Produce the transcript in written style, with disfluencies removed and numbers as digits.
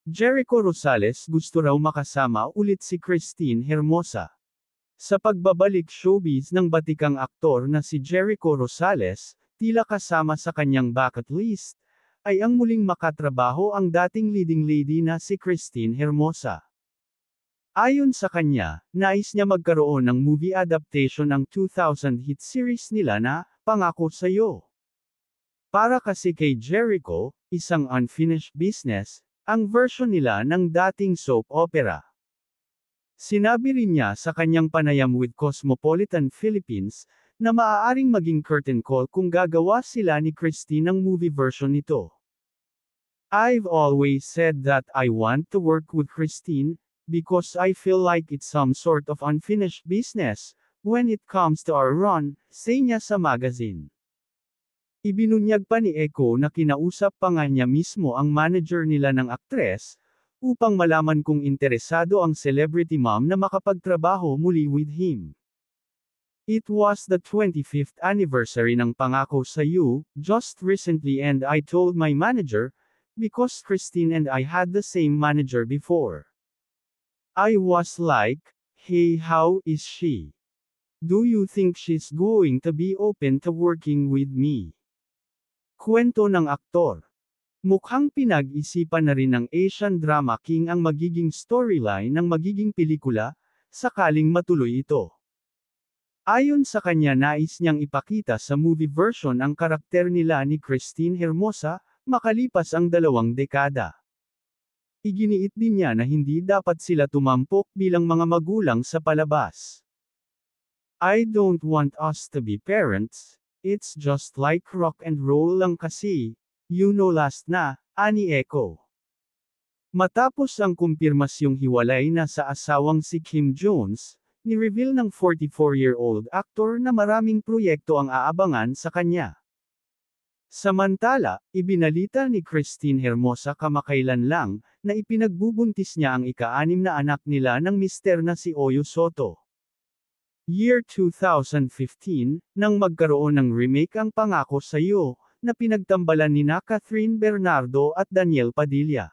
Jericho Rosales gusto raw makasama ulit si Christine Hermosa. Sa pagbabalik showbiz ng batikang aktor na si Jericho Rosales, tila kasama sa kanyang bucket list, ay ang muling makatrabaho ang dating leading lady na si Christine Hermosa. Ayon sa kanya, nais niya magkaroon ng movie adaptation ng 2000 hit series nila na, Pangako Sa'yo. Para kasi kay Jericho, isang unfinished business, ang version nila ng dating soap opera. Sinabi rin niya sa kanyang panayam with Cosmopolitan Philippines, na maaaring maging curtain call kung gagawa sila ni Christine ng movie version nito. I've always said that I want to work with Christine, because I feel like it's some sort of unfinished business, when it comes to our run, say niya sa magazine. Ibinunyag pa ni Echo na kinausap pa nga niya mismo ang manager nila ng aktres, upang malaman kung interesado ang celebrity mom na makapagtrabaho muli with him. It was the 25th anniversary ng Pangako Sa'yo, just recently, and I told my manager, because Christine and I had the same manager before. I was like, hey, how is she? Do you think she's going to be open to working with me? Kwento ng aktor. Mukhang pinag-isipan na rin ng Asian Drama King ang magiging storyline ng magiging pelikula, sakaling matuloy ito. Ayon sa kanya, nais niyang ipakita sa movie version ang karakter nila ni Christine Hermosa, makalipas ang 2 dekada. Iginiit din niya na hindi dapat sila tumampok bilang mga magulang sa palabas. I don't want us to be parents. It's just like rock and roll lang kasi, you know, last na, ani Echo. Matapos ang kumpirmasyong hiwalay na sa asawang si Kim Jones, ni-reveal ng 44-year-old actor na maraming proyekto ang aabangan sa kanya. Samantala, ibinalita ni Christine Hermosa kamakailan lang, na ipinagbubuntis niya ang ika-6 na anak nila ng mister na si Oyo Soto. Year 2015, nang magkaroon ng remake ang Pangako Sa'yo, na pinagtambalan nina Catherine Bernardo at Daniel Padilla.